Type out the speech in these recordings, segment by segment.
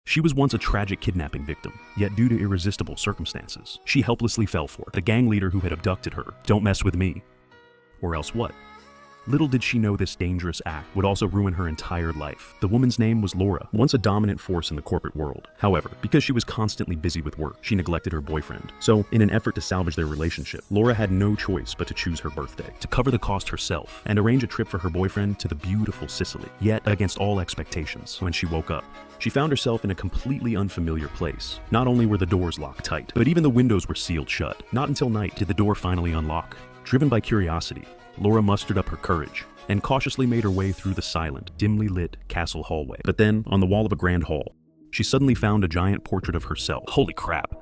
She was once a tragic kidnapping victim, yet due to irresistible circumstances, she helplessly fell for the gang leader who had abducted her. Don't mess with me. Or else what? Little did she know this dangerous act would also ruin her entire life. The woman's name was Laura, once a dominant force in the corporate world. However, because she was constantly busy with work, she neglected her boyfriend. So, in an effort to salvage their relationship, Laura had no choice but to choose her birthday, to cover the cost herself, and arrange a trip for her boyfriend to the beautiful Sicily. Yet, against all expectations, when she woke up, she found herself in a completely unfamiliar place. Not only were the doors locked tight, but even the windows were sealed shut. Not until night did the door finally unlock. Driven by curiosity, Laura mustered up her courage and cautiously made her way through the silent, dimly lit castle hallway. But then, on the wall of a grand hall, she suddenly found a giant portrait of herself. Holy crap!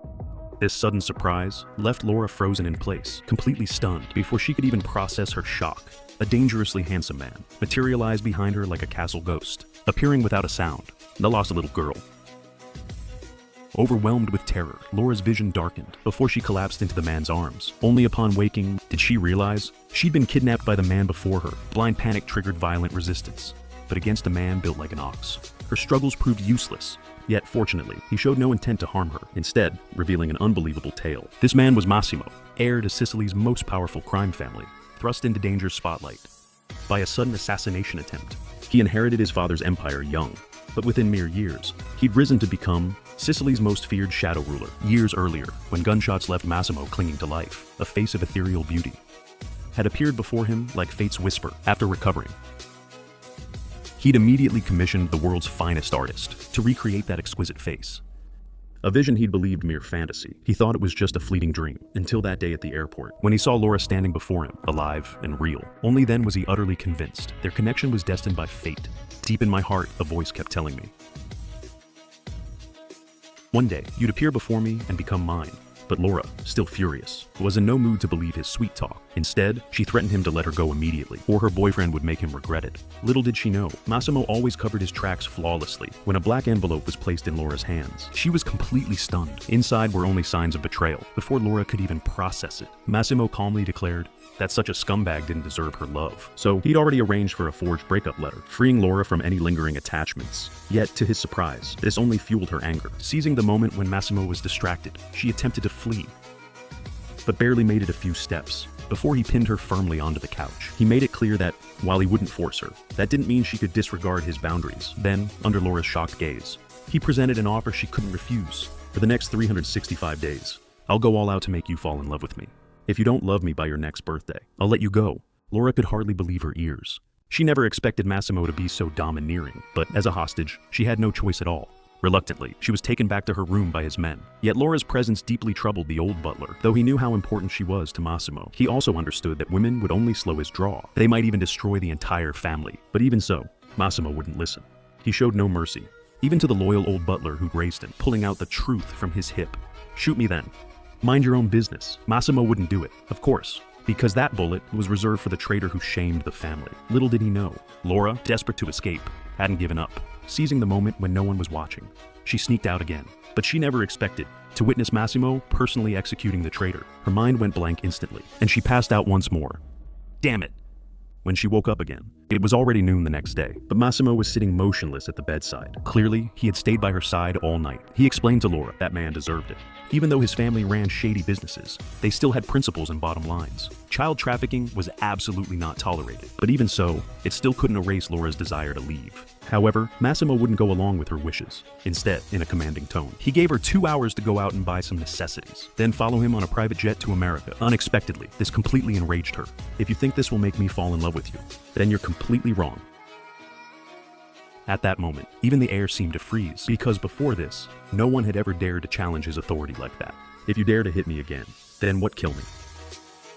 This sudden surprise left Laura frozen in place, completely stunned, before she could even process her shock. A dangerously handsome man materialized behind her like a castle ghost, appearing without a sound. The lost little girl. Overwhelmed with terror, Laura's vision darkened before she collapsed into the man's arms. Only upon waking did she realize she'd been kidnapped by the man before her. Blind panic triggered violent resistance, but against a man built like an ox. Her struggles proved useless, yet fortunately, he showed no intent to harm her, instead revealing an unbelievable tale. This man was Massimo, heir to Sicily's most powerful crime family, thrust into danger's spotlight by a sudden assassination attempt. He inherited his father's empire young, but within mere years, he'd risen to become Sicily's most feared shadow ruler. Years earlier, when gunshots left Massimo clinging to life, a face of ethereal beauty had appeared before him like fate's whisper. After recovering, he'd immediately commissioned the world's finest artist to recreate that exquisite face. A vision he'd believed mere fantasy. He thought it was just a fleeting dream, until that day at the airport, when he saw Laura standing before him, alive and real. Only then was he utterly convinced their connection was destined by fate. Deep in my heart, a voice kept telling me, "One day, you'd appear before me and become mine." But Laura, still furious, was in no mood to believe his sweet talk. Instead, she threatened him to let her go immediately, or her boyfriend would make him regret it. Little did she know, Massimo always covered his tracks flawlessly. When a black envelope was placed in Laura's hands, she was completely stunned. Inside were only signs of betrayal. Before Laura could even process it, Massimo calmly declared that such a scumbag didn't deserve her love. So he'd already arranged for a forged breakup letter, freeing Laura from any lingering attachments. Yet, to his surprise, this only fueled her anger. Seizing the moment when Massimo was distracted, she attempted to flee, but barely made it a few steps before he pinned her firmly onto the couch. He made it clear that, while he wouldn't force her, that didn't mean she could disregard his boundaries. Then, under Laura's shocked gaze, he presented an offer she couldn't refuse. For the next 365 days, I'll go all out to make you fall in love with me. If you don't love me by your next birthday, I'll let you go. Laura could hardly believe her ears. She never expected Massimo to be so domineering, but as a hostage, she had no choice at all. Reluctantly, she was taken back to her room by his men. Yet Laura's presence deeply troubled the old butler. Though he knew how important she was to Massimo, he also understood that women would only slow his draw. They might even destroy the entire family. But even so, Massimo wouldn't listen. He showed no mercy, even to the loyal old butler who'd raised him, pulling out the truth from his hip. "Shoot me then. Mind your own business." Massimo wouldn't do it, of course, because that bullet was reserved for the traitor who shamed the family. Little did he know, Laura, desperate to escape, hadn't given up. Seizing the moment when no one was watching, she sneaked out again. But she never expected to witness Massimo personally executing the traitor. Her mind went blank instantly, and she passed out once more. Damn it! When she woke up again, it was already noon the next day, but Massimo was sitting motionless at the bedside. Clearly, he had stayed by her side all night. He explained to Laura that man deserved it. Even though his family ran shady businesses, they still had principles and bottom lines. Child trafficking was absolutely not tolerated, but even so, it still couldn't erase Laura's desire to leave. However, Massimo wouldn't go along with her wishes. Instead, in a commanding tone, he gave her 2 hours to go out and buy some necessities, then follow him on a private jet to America. Unexpectedly, this completely enraged her. "If you think this will make me fall in love with you, then you're completely wrong." At that moment, even the air seemed to freeze, because before this, no one had ever dared to challenge his authority like that. "If you dare to hit me again, then what, kill me?"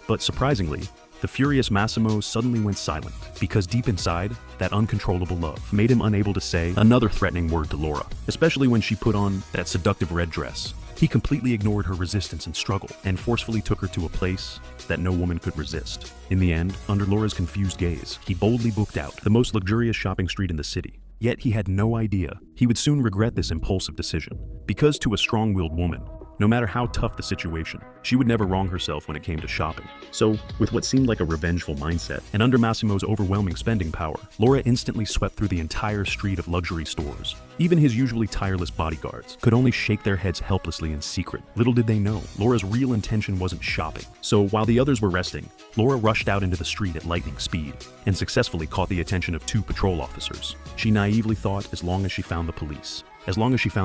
But surprisingly, the furious Massimo suddenly went silent, because deep inside, that uncontrollable love made him unable to say another threatening word to Laura, especially when she put on that seductive red dress. He completely ignored her resistance and struggle, and forcefully took her to a place that no woman could resist. In the end, under Laura's confused gaze, he boldly booked out the most luxurious shopping street in the city. Yet he had no idea he would soon regret this impulsive decision, because to a strong-willed woman, no matter how tough the situation. She would never wrong herself when it came to shopping. So, with what seemed like a revengeful mindset, and under Massimo's overwhelming spending power, Laura instantly swept through the entire street of luxury stores. Even his usually tireless bodyguards could only shake their heads helplessly in secret. Little did they know, Laura's real intention wasn't shopping. So while the others were resting, Laura rushed out into the street at lightning speed and successfully caught the attention of 2 patrol officers. She naively thought as long as she found the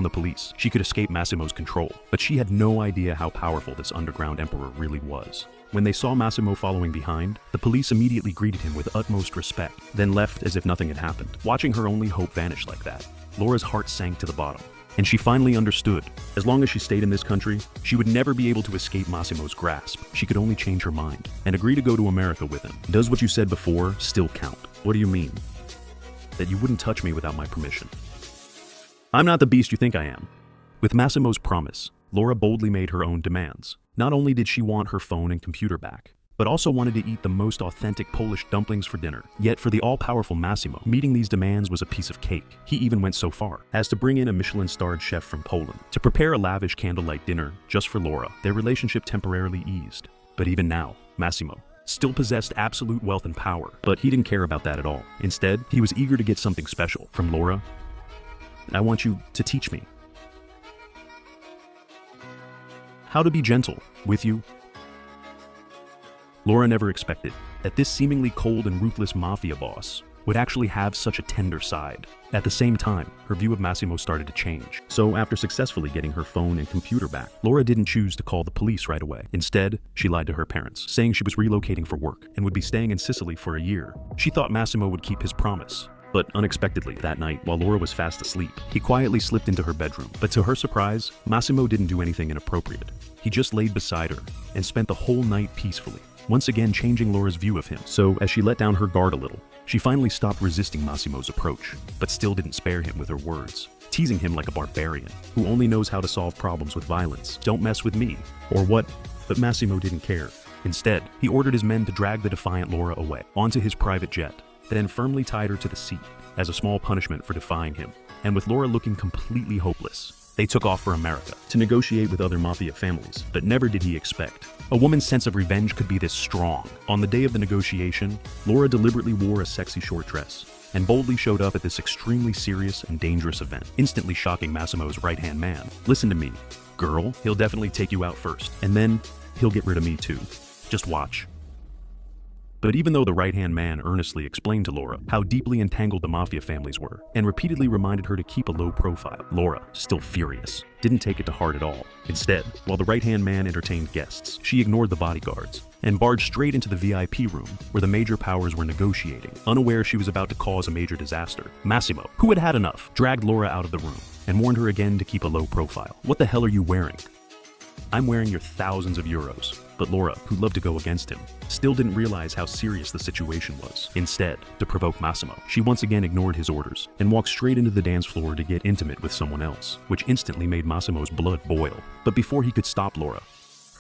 police, she could escape Massimo's control. But she had no idea how powerful this underground emperor really was. When they saw Massimo following behind, the police immediately greeted him with utmost respect, then left as if nothing had happened. Watching her only hope vanish like that, Laura's heart sank to the bottom. And she finally understood. As long as she stayed in this country, she would never be able to escape Massimo's grasp. She could only change her mind and agree to go to America with him. Does what you said before still count? What do you mean? That you wouldn't touch me without my permission? I'm not the beast you think I am. With Massimo's promise, Laura boldly made her own demands. Not only did she want her phone and computer back, but also wanted to eat the most authentic Polish dumplings for dinner. Yet for the all-powerful Massimo, meeting these demands was a piece of cake. He even went so far as to bring in a Michelin-starred chef from Poland to prepare a lavish candlelight dinner just for Laura. Their relationship temporarily eased. But even now, Massimo still possessed absolute wealth and power, but he didn't care about that at all. Instead, he was eager to get something special from Laura. I want you to teach me how to be gentle with you. Laura never expected that this seemingly cold and ruthless mafia boss would actually have such a tender side. At the same time, her view of Massimo started to change. So after successfully getting her phone and computer back, Laura didn't choose to call the police right away. Instead, she lied to her parents, saying she was relocating for work and would be staying in Sicily for a year. She thought Massimo would keep his promise. But unexpectedly, that night, while Laura was fast asleep, he quietly slipped into her bedroom. But to her surprise, Massimo didn't do anything inappropriate. He just laid beside her and spent the whole night peacefully, once again changing Laura's view of him. So as she let down her guard a little, she finally stopped resisting Massimo's approach, but still didn't spare him with her words, teasing him like a barbarian who only knows how to solve problems with violence. Don't mess with me, or what? But Massimo didn't care. Instead, he ordered his men to drag the defiant Laura away onto his private jet, then firmly tied her to the seat as a small punishment for defying him. And with Laura looking completely hopeless, they took off for America to negotiate with other mafia families. But never did he expect a woman's sense of revenge could be this strong. On the day of the negotiation, Laura deliberately wore a sexy short dress and boldly showed up at this extremely serious and dangerous event, instantly shocking Massimo's right-hand man. Listen to me, girl, he'll definitely take you out first, and then he'll get rid of me too. Just watch. But even though the right-hand man earnestly explained to Laura how deeply entangled the mafia families were, and repeatedly reminded her to keep a low profile, Laura, still furious, didn't take it to heart at all. Instead, while the right-hand man entertained guests, she ignored the bodyguards and barged straight into the VIP room where the major powers were negotiating, unaware she was about to cause a major disaster. Massimo, who had had enough, dragged Laura out of the room and warned her again to keep a low profile. What the hell are you wearing? I'm wearing your thousands of euros. But Laura, who loved to go against him, still didn't realize how serious the situation was. Instead, to provoke Massimo, she once again ignored his orders and walked straight into the dance floor to get intimate with someone else, which instantly made Massimo's blood boil. But before he could stop Laura,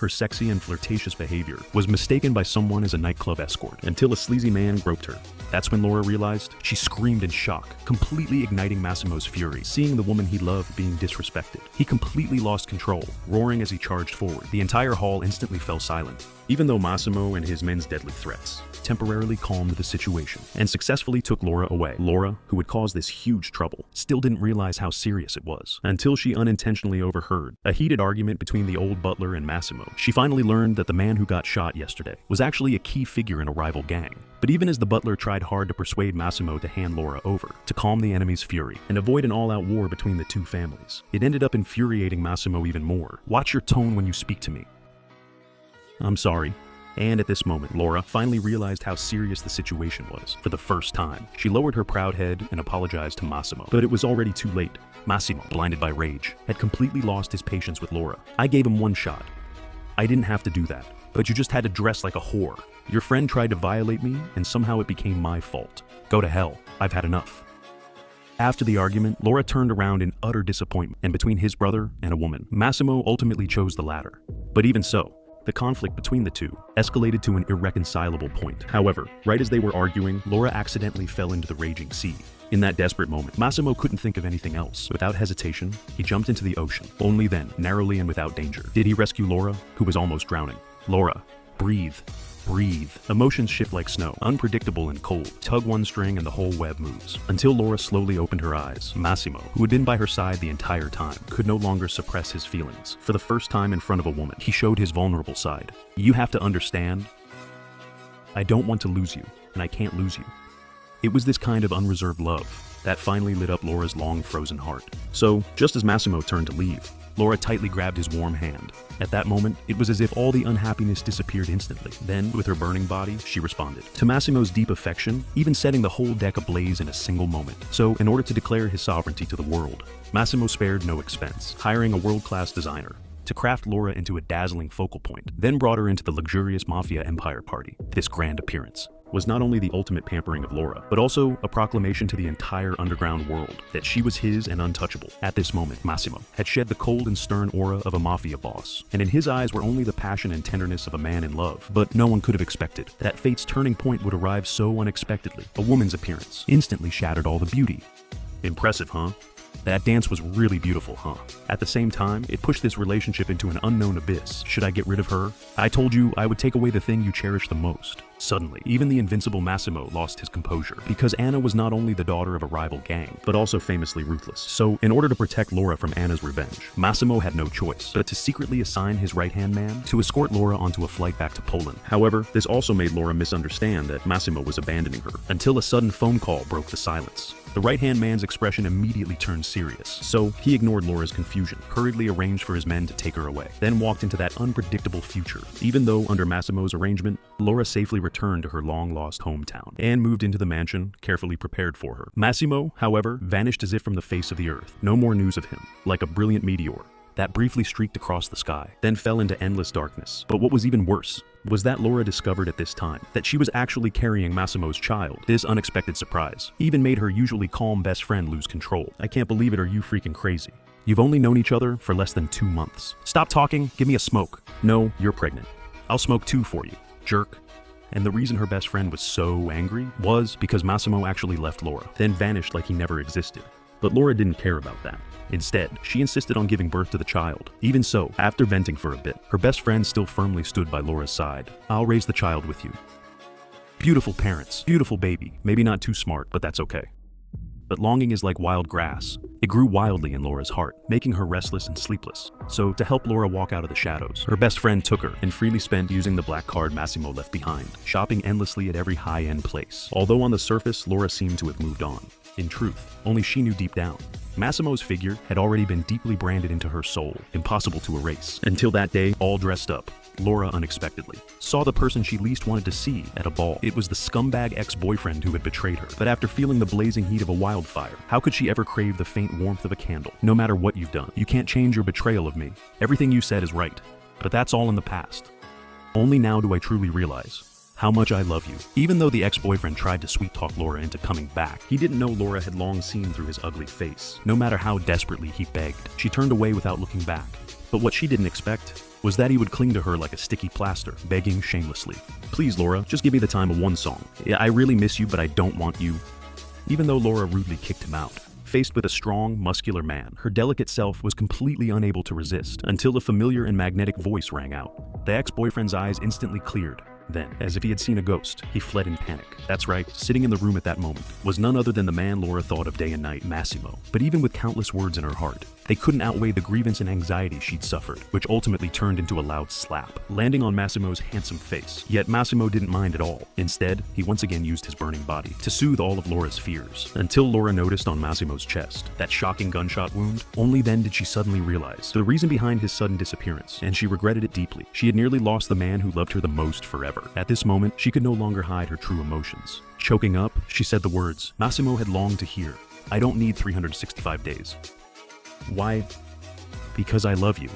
her sexy and flirtatious behavior was mistaken by someone as a nightclub escort until a sleazy man groped her. That's when Laura realized. She screamed in shock, completely igniting Massimo's fury, seeing the woman he loved being disrespected. He completely lost control, roaring as he charged forward. The entire hall instantly fell silent, even though Massimo and his men's deadly threats temporarily calmed the situation and successfully took Laura away. Laura, who had caused this huge trouble, still didn't realize how serious it was until she unintentionally overheard a heated argument between the old butler and Massimo. She finally learned that the man who got shot yesterday was actually a key figure in a rival gang. But even as the butler tried hard to persuade Massimo to hand Laura over to calm the enemy's fury and avoid an all-out war between the two families, it ended up infuriating Massimo even more. Watch your tone when you speak to me. I'm sorry. And at this moment, Laura finally realized how serious the situation was. For the first time, she lowered her proud head and apologized to Massimo. But it was already too late. Massimo, blinded by rage, had completely lost his patience with Laura. I gave him one shot. I didn't have to do that, but you just had to dress like a whore. Your friend tried to violate me, and somehow it became my fault. Go to hell. I've had enough. After the argument, Laura turned around in utter disappointment, and between his brother and a woman, Massimo ultimately chose the latter. But even so, the conflict between the two escalated to an irreconcilable point. However, right as they were arguing, Laura accidentally fell into the raging sea. In that desperate moment, Massimo couldn't think of anything else. Without hesitation, he jumped into the ocean. Only then, narrowly and without danger, did he rescue Laura, who was almost drowning. Laura, breathe. Breathe. Emotions shift like snow, unpredictable and cold. Tug one string and the whole web moves. Until Laura slowly opened her eyes, Massimo, who had been by her side the entire time, could no longer suppress his feelings. For the first time in front of a woman, he showed his vulnerable side. You have to understand, I don't want to lose you, and I can't lose you. It was this kind of unreserved love that finally lit up Laura's long frozen heart. So, just as Massimo turned to leave, Laura tightly grabbed his warm hand. At that moment, it was as if all the unhappiness disappeared instantly. Then, with her burning body, she responded to Massimo's deep affection, even setting the whole deck ablaze in a single moment. So, in order to declare his sovereignty to the world, Massimo spared no expense, hiring a world-class designer to craft Laura into a dazzling focal point, then brought her into the luxurious mafia empire party. This grand appearance was not only the ultimate pampering of Laura, but also a proclamation to the entire underground world that she was his and untouchable. At this moment, Massimo had shed the cold and stern aura of a mafia boss, and in his eyes were only the passion and tenderness of a man in love. But no one could have expected that fate's turning point would arrive so unexpectedly. A woman's appearance instantly shattered all the beauty. Impressive, huh? That dance was really beautiful, huh? At the same time, it pushed this relationship into an unknown abyss. Should I get rid of her? I told you I would take away the thing you cherish the most. Suddenly, even the invincible Massimo lost his composure, because Anna was not only the daughter of a rival gang, but also famously ruthless. So, in order to protect Laura from Anna's revenge, Massimo had no choice but to secretly assign his right-hand man to escort Laura onto a flight back to Poland. However, this also made Laura misunderstand that Massimo was abandoning her, until a sudden phone call broke the silence. The right-hand man's expression immediately turned serious, so he ignored Laura's confusion, hurriedly arranged for his men to take her away, then walked into that unpredictable future. Even though, under Massimo's arrangement, Laura safely returned to her long-lost hometown, and moved into the mansion carefully prepared for her. Massimo, however, vanished as if from the face of the earth. No more news of him, like a brilliant meteor that briefly streaked across the sky, then fell into endless darkness. But what was even worse was that Laura discovered at this time that she was actually carrying Massimo's child. This unexpected surprise even made her usually calm best friend lose control. I can't believe it, are you freaking crazy? You've only known each other for less than 2 months. Stop talking, give me a smoke. No, you're pregnant. I'll smoke 2 for you, jerk. And the reason her best friend was so angry was because Massimo actually left Laura, then vanished like he never existed. But Laura didn't care about that. Instead, she insisted on giving birth to the child. Even so, after venting for a bit, her best friend still firmly stood by Laura's side. I'll raise the child with you. Beautiful parents, beautiful baby. Maybe not too smart, but that's okay. But longing is like wild grass. It grew wildly in Laura's heart, making her restless and sleepless. So, to help Laura walk out of the shadows, her best friend took her and freely spent using the black card Massimo left behind, shopping endlessly at every high-end place. Although on the surface, Laura seemed to have moved on. In truth, only she knew deep down, Massimo's figure had already been deeply branded into her soul, impossible to erase. Until that day, all dressed up, Laura unexpectedly saw the person she least wanted to see at a ball. It was the scumbag ex-boyfriend who had betrayed her. But after feeling the blazing heat of a wildfire, how could she ever crave the faint warmth of a candle? No matter what you've done, you can't change your betrayal of me. Everything you said is right, but that's all in the past. Only now do I truly realize how much I love you. Even though the ex-boyfriend tried to sweet-talk Laura into coming back, he didn't know Laura had long seen through his ugly face. No matter how desperately he begged, she turned away without looking back. But what she didn't expect was that he would cling to her like a sticky plaster, begging shamelessly. Please, Laura, just give me the time of one song. Yeah, I really miss you, but I don't want you. Even though Laura rudely kicked him out, faced with a strong, muscular man, her delicate self was completely unable to resist, until a familiar and magnetic voice rang out. The ex-boyfriend's eyes instantly cleared. Then, as if he had seen a ghost, he fled in panic. That's right, sitting in the room at that moment was none other than the man Laura thought of day and night, Massimo. But even with countless words in her heart, they couldn't outweigh the grievance and anxiety she'd suffered, which ultimately turned into a loud slap, landing on Massimo's handsome face. Yet Massimo didn't mind at all. Instead, he once again used his burning body to soothe all of Laura's fears, until Laura noticed on Massimo's chest that shocking gunshot wound. Only then did she suddenly realize the reason behind his sudden disappearance, and she regretted it deeply. She had nearly lost the man who loved her the most forever. At this moment, she could no longer hide her true emotions. Choking up, she said the words Massimo had longed to hear. I don't need 365 days. Why? Because I love you.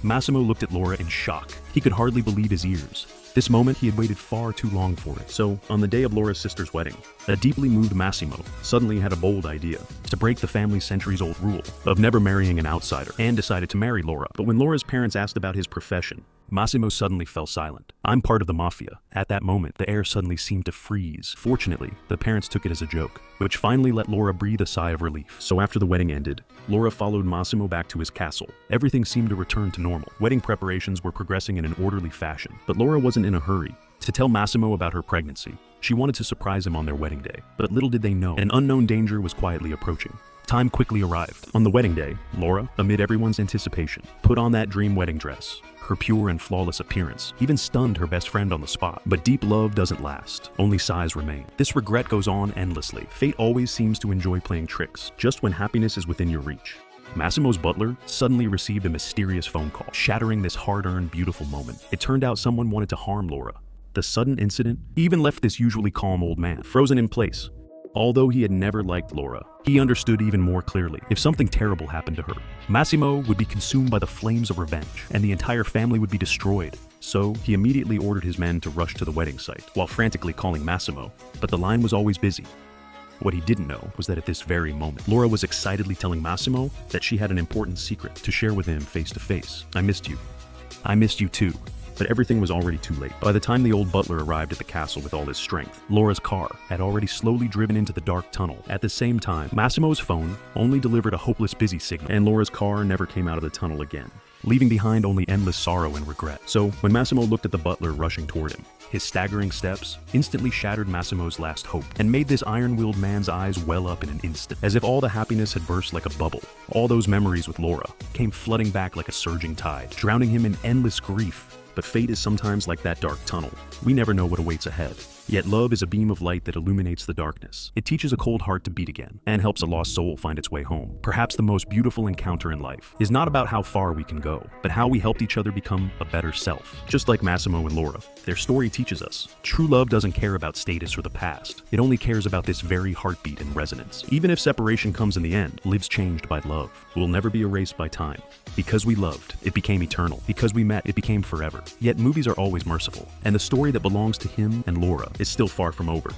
Massimo looked at Laura in shock. He could hardly believe his ears. This moment, he had waited far too long for it. So, on the day of Laura's sister's wedding, A deeply moved Massimo suddenly had a bold idea to break the family's centuries-old rule of never marrying an outsider and decided to marry Laura. But when Laura's parents asked about his profession, Massimo suddenly fell silent. "I'm part of the mafia." At that moment, the air suddenly seemed to freeze. Fortunately, the parents took it as a joke, which finally let Laura breathe a sigh of relief. So after the wedding ended, Laura followed Massimo back to his castle. Everything seemed to return to normal. Wedding preparations were progressing in an orderly fashion, but Laura wasn't in a hurry to tell Massimo about her pregnancy. She wanted to surprise him on their wedding day, but little did they know, an unknown danger was quietly approaching. Time quickly arrived. On the wedding day, Laura, amid everyone's anticipation, put on that dream wedding dress. Her pure and flawless appearance even stunned her best friend on the spot. But deep love doesn't last. Only sighs remain. This regret goes on endlessly. Fate always seems to enjoy playing tricks, just when happiness is within your reach. Massimo's butler suddenly received a mysterious phone call, shattering this hard-earned, beautiful moment. It turned out someone wanted to harm Laura. The sudden incident even left this usually calm old man frozen in place. Although he had never liked Laura, he understood even more clearly. If something terrible happened to her, Massimo would be consumed by the flames of revenge, and the entire family would be destroyed. So he immediately ordered his men to rush to the wedding site, while frantically calling Massimo, but the line was always busy. What he didn't know was that at this very moment, Laura was excitedly telling Massimo that she had an important secret to share with him face to face. "I missed you. I missed you too." But everything was already too late. By the time the old butler arrived at the castle with all his strength, Laura's car had already slowly driven into the dark tunnel. At the same time, Massimo's phone only delivered a hopeless busy signal, and Laura's car never came out of the tunnel again, leaving behind only endless sorrow and regret. So, when Massimo looked at the butler rushing toward him, his staggering steps instantly shattered Massimo's last hope and made this iron-willed man's eyes well up in an instant. As if all the happiness had burst like a bubble, all those memories with Laura came flooding back like a surging tide, drowning him in endless grief. But fate is sometimes like that dark tunnel. We never know what awaits ahead. Yet love is a beam of light that illuminates the darkness. It teaches a cold heart to beat again, and helps a lost soul find its way home. Perhaps the most beautiful encounter in life is not about how far we can go, but how we helped each other become a better self. Just like Massimo and Laura, their story teaches us, true love doesn't care about status or the past. It only cares about this very heartbeat and resonance. Even if separation comes in the end, lives changed by love will never be erased by time. Because we loved, it became eternal. Because we met, it became forever. Yet movies are always merciful, and the story that belongs to him and Laura is still far from over.